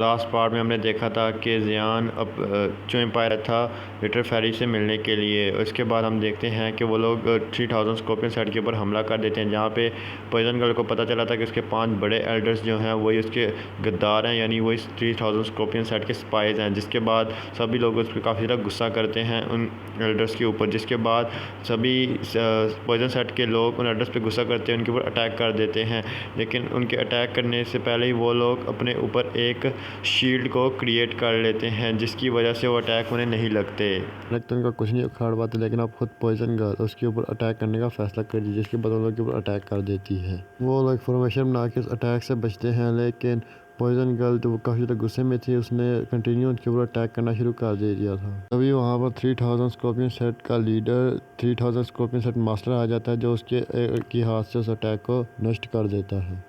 Last part में हमने देखा था कि ज़ियान अब जो एम्पायर था लिटर फेरी से मिलने के लिए। उसके बाद हम देखते हैं कि वो लोग 3000 स्कॉर्पियन सेट के ऊपर हमला कर देते हैं, जहाँ पे पॉइजन गर्ल को पता चला था कि उसके 5 बड़े एल्डर्स जो हैं वही उसके गद्दार हैं, यानी वही 3000 स्कॉर्पियन सेट के स्पाइज हैं। जिसके बाद सभी लोग उस पर काफ़ी ज़्यादा गुस्सा करते हैं उन एल्डर्स के ऊपर, जिसके बाद सभी पॉइजन सेट के लोग उन एल्डर्स पे गुस्सा करते हैं, उनके ऊपर अटैक कर देते हैं। लेकिन उनके अटैक करने से पहले ही वो लोग अपने ऊपर एक शील्ड को क्रिएट कर लेते हैं, जिसकी वजह से वो अटैक उन्हें नहीं लगते। तो उनका कुछ नहीं उखाड़ पाते, लेकिन आप खुद पॉइजन गर्ल उसके ऊपर अटैक करने का फैसला कर दीजिए, जिसके बाद उन लोग के ऊपर अटैक कर देती है। वो लोग फॉर्मेशन बना के उस अटैक से बचते हैं, लेकिन पॉइजन गर्ल तो वो काफ़ी ज़्यादा गुस्से में थी, उसने कंटिन्यू उनके ऊपर अटैक करना शुरू कर दे दिया था। तभी वहाँ पर 3000 स्कॉर्पियन सेट का लीडर 3000 स्कॉर्पियन सेट मास्टर आ जाता है, जो उसके की हाथ से उस अटैक को नष्ट कर देता है।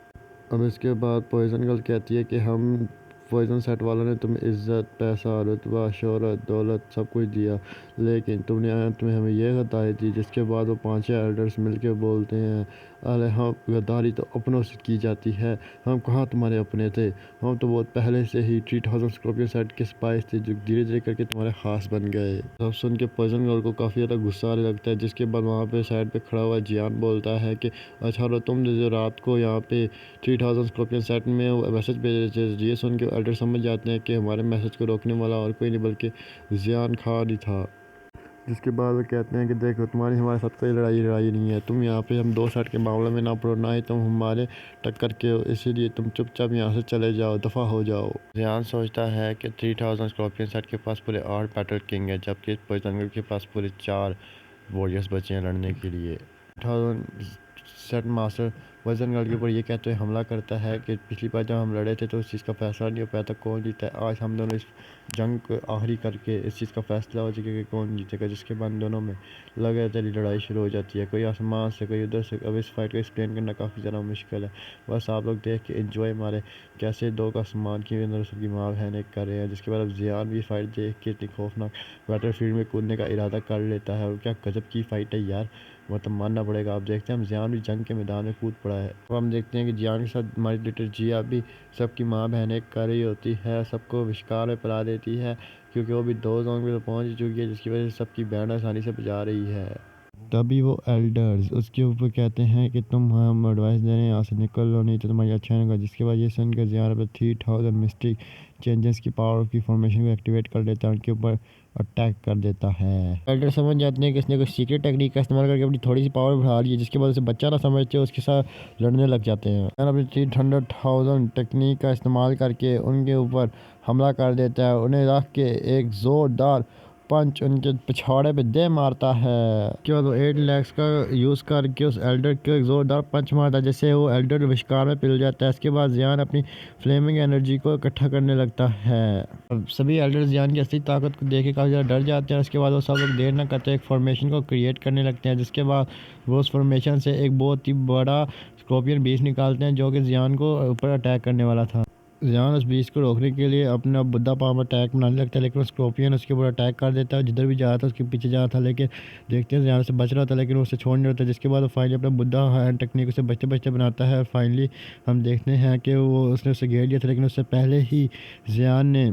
अब इसके बाद पॉइजन गर्ल कहती है कि हम पॉइजन सेट वालों ने तुम्हें इज़्ज़त, पैसा, रुतबा, शोहरत, दौलत सब कुछ दिया, लेकिन तुम्हें हमें ये गद्दारी दी। जिसके बाद वो 5 एल्डर्स मिलके बोलते हैं, अरे हम गद्दारी तो अपनों से की जाती है, हम कहाँ तुम्हारे अपने थे, हम तो बहुत पहले से ही 3000 स्कॉर्पियन सेट के स्पाइस थे, जो धीरे धीरे करके तुम्हारे खास बन गए। सब सुन के पॉइजन गर्ल को काफ़ी ज़्यादा गुस्सा आने लगता है। जिसके बाद वहाँ पे साइड पे खड़ा हुआ जियान बोलता है कि अच्छा लो, तुम जो रात को यहाँ पे 3000 स्कॉर्पियन सेट में मैसेज भेजे थे। ये सुन के एल्डर समझ जाते हैं कि हमारे मैसेज को रोकने वाला और कोई नहीं बल्कि जियान खान ही था। जिसके बाद वो कहते हैं कि देखो, तुम्हारी हमारे साथ कोई लड़ाई नहीं है, तुम यहाँ पे हम 2 सेट के मामले में ना पड़ो, ना ही तुम हमारे टक्कर के हो, इसीलिए तुम चुपचाप यहाँ से चले जाओ, दफ़ा हो जाओ। जियान सोचता है कि 3000 स्कॉर्पियन सेट के पास पूरे 8 बैटल किंग है, जबकि पॉइजन के पास पूरे 4 वॉरियर्स बचे हैं लड़ने के लिए। 3000 सेट मास्टर वजन गर्ल के ऊपर ये कहते हुए हमला करता है कि पिछली बार जब हम लड़े थे तो इस चीज़ का फैसला नहीं हो पाया था कौन जीता है। आज हम दोनों इस जंग को आखिरी करके इस चीज़ का फैसला हो सके कि कौन जीतेगा। जिसके बाद दोनों में लगातार लड़ाई शुरू हो जाती है, कोई आसमान से कोई उधर से। अब इस फाइट को एक्सप्लेन करना काफ़ी ज़्यादा मुश्किल है, बस आप लोग देख के इन्जॉय मारे कैसे दो का आसमान की अंदर सबकी माँ बहन एक कर रहे हैं। जिसके बाद अब जियान भी फाइट देख के इतनी खौफनाक बैटल फील्ड में कूदने का इरादा कर लेता है। और क्या गजब की फ़ाइट है यार, मतलब मानना पड़ेगा। आप देखते हैं हम जियान भी जंग के मैदान में कूद पड़ा है। अब हम देखते हैं कि जियान के साथ हमारी लिटिल जिया भी सबकी माँ बहन एक कर रही होती है, सबको विश्कार में पिला देती है, क्योंकि वो भी 2 जोन में तो पहुँच चुकी है, जिसकी वजह से सबकी बहन आसानी से बचा रही है। तभी वो एल्डर्स उसके ऊपर कहते हैं कि तुम हम एडवाइस दे रहे हैं, यहाँ से निकल लो, नहीं तो तुम्हारी अच्छा नहीं होगा। जिसके बाद ये सुनकर जियान पर 3000 मिस्टिक चेंजेस की पावर की फॉर्मेशन को एक्टिवेट कर देता है, उनके ऊपर अटैक कर देता है। एल्डर समझ जाते हैं कि इसने कुछ सीक्रेट टेक्निक का इस्तेमाल करके अपनी थोड़ी सी पावर बढ़ा ली है, जिसके बाद उसे बच्चा ना समझते उसके साथ लड़ने लग जाते हैं। अपनी 300,000 टेक्निक का इस्तेमाल करके उनके ऊपर हमला कर देता है, उन्हें रख के एक ज़ोरदार पंच उनके पिछवाड़े पे दे मारता है। उसके बाद वो 8 लैक्स का यूज़ करके उस एल्डर को एक ज़ोरदार पंच मारता है, जिससे वो एल्डर विश्कार में पिल जाता है। इसके बाद जियान अपनी फ्लेमिंग एनर्जी को इकट्ठा करने लगता है। अब सभी एल्डर जियान की असली ताकत को देख के काफ़ी ज़्यादा डर जाते हैं। उसके बाद वो सब लोग देर न करते एक फॉर्मेशन को क्रिएट करने लगते हैं। जिसके बाद वो उस फॉर्मेशन से एक बहुत ही बड़ा स्कॉर्पियन बीस्ट निकालते हैं, जो कि जियान को ऊपर अटैक करने वाला था। जियान उस बीस्ट को रोकने के लिए अपना बुद्धा पाम अटैक बनाने लगता है, लेकिन स्कॉर्पियन उसके ऊपर अटैक कर देता है। जिधर भी जा रहा था उसके पीछे जा रहा था, लेकिन देखते हैं जियान से बच रहा था, लेकिन उससे छोड़ नहीं रहता। जिसके बाद वो फाइनली अपना बुद्धा हैंड टेक्निक से बचते बचते बनाता है। फाइनली हम देखते हैं कि वो उसने उसे घेर लिया था, लेकिन उससे पहले ही जियान ने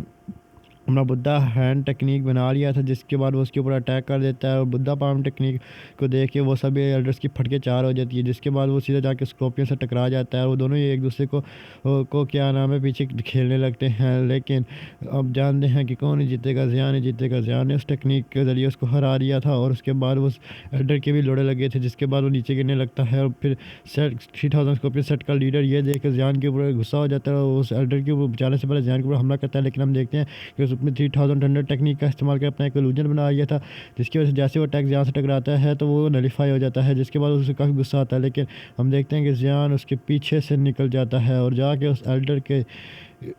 अपना बुद्धा हैंड टेक्निक बना लिया था। जिसके बाद वो उसके ऊपर अटैक कर देता है और बुद्धा पाम टेक्निक को देख के वो सभी एल्डर्स की फटके 4 हो जाती है। जिसके बाद वो सीधा जाके स्कॉर्पियन से टकरा जाता है और वो दोनों ही एक दूसरे को क्या नाम है पीछे खेलने लगते हैं। लेकिन अब जानते हैं कि कौन ही जीतेगा, जियान ही जीतेगा। जियान ने उस टेक्निक के ज़रिए उसको हरा दिया था और उसके बाद वो एल्डर के भी लोड़े लगे थे। जिसके बाद वो नीचे गिरने लगता है और फिर सेट 3000 स्कॉर्पियन सेट का लीडर ये देख कर जियान के ऊपर गुस्सा हो जाता है और उस एल्डर के ऊपर बचाने से पहले जियान के ऊपर हमला करता है। लेकिन हम देखते हैं कि उसमें 3000 टेक्निक का इस्तेमाल कर अपना एक इल्यूजन बना लिया था, जिसकी वजह से जैसे वो अटैक जियान से टकराता है तो वो नलीफाई हो जाता है। जिसके बाद उसे काफ़ी गुस्सा आता है, लेकिन हम देखते हैं कि जियान उसके पीछे से निकल जाता है और जाके उस एल्डर के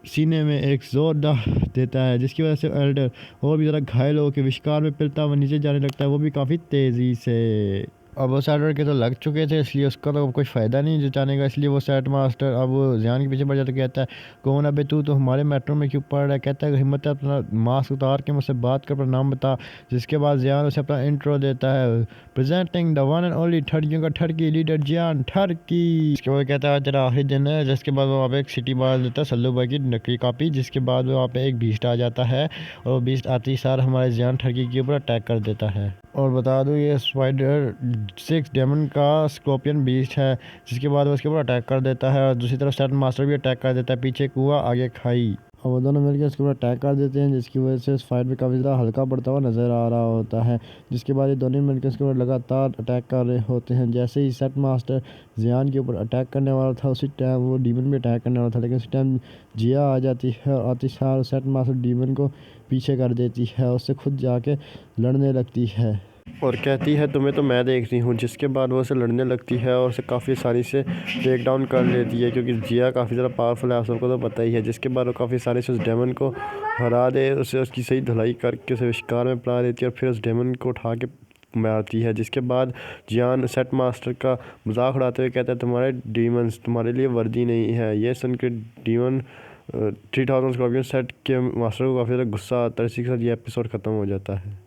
सीने में एक जोरदार देता है, जिसकी वजह से एल्डर और भी ज़्यादा घायल होकर विश्कार में पिलता हुआ नीचे जाने लगता है, वो भी काफ़ी तेज़ी से। अब वो सेट के तो लग चुके थे, इसलिए उसका तो कुछ फ़ायदा नहीं जुटाने का, इसलिए वो सेट मास्टर अब वो जियान के पीछे पड़ जाता, कहता है कौन अबे तू तो हमारे मेट्रो में क्यों पड़ रहा है। कहता है हिम्मत है अपना मास्क उतार के मुझसे बात कर, अपना नाम बता। जिसके बाद जियान उसे अपना इंट्रो देता है, presenting the one and only ठरकियों का ठरकी लीडर जियान ठरकी। इसके बाद कहता है तेरा आखिरी दिन है। जिसके बाद वो वहाँ पे एक सिटी मार देता है सल्लू भाई की नकली कॉपी। जिसके बाद वहाँ पे एक बीस्ट आ जाता है और वो बीस्ट आती सार हमारे जियान ठरकी के ऊपर अटैक कर देता है। और बता दूँ ये स्पाइडर 6 डेमन का स्कॉर्पियन बीस्ट है। जिसके बाद वो उसके ऊपर अटैक कर देता है और दूसरी तरफ सेट मास्टर भी अटैक कर देता है, पीछे कुआं आगे खाई। और वो दोनों मिलकर इसके ऊपर अटैक कर देते हैं, जिसकी वजह से इस फाइट में काफ़ी ज़्यादा हल्का पड़ता हुआ नज़र आ रहा होता है। जिसके बाद ये दोनों मिलकर इसके ऊपर लगातार अटैक कर रहे होते हैं। जैसे ही सेट मास्टर जियान के ऊपर अटैक करने वाला था, उसी टाइम वो डीमन भी अटैक करने वाला था, लेकिन उसी टाइम जिया आ जाती है और आती सार सेट मास्टर डीमन को पीछे कर देती है, उससे खुद जाके लड़ने लगती है और कहती है तुम्हें तो मैं देख रही हूँ। जिसके बाद वो उसे लड़ने लगती है और उसे काफ़ी आसानी से टेक डाउन कर लेती है, क्योंकि जिया काफ़ी ज़्यादा पावरफुल है, आप सबको तो पता ही है। जिसके बाद वो काफ़ी आसानी से उस डेमन को हरा दे, उसे उसकी सही धुलाई करके उसे शिकार में पड़ा देती है और फिर उस डेमन को उठा के मारती है। जिसके बाद जियान सेट मास्टर का मजाक उड़ाते हुए कहता है तुम्हारे डीमंस तुम्हारे लिए वर्दी नहीं है। ये सुन के डीमन 3000 स्कॉर्पियन सेट के मास्टर को काफ़ी ज़्यादा गुस्सा आता है। इसी के साथ ये एपिसोड ख़त्म हो जाता है।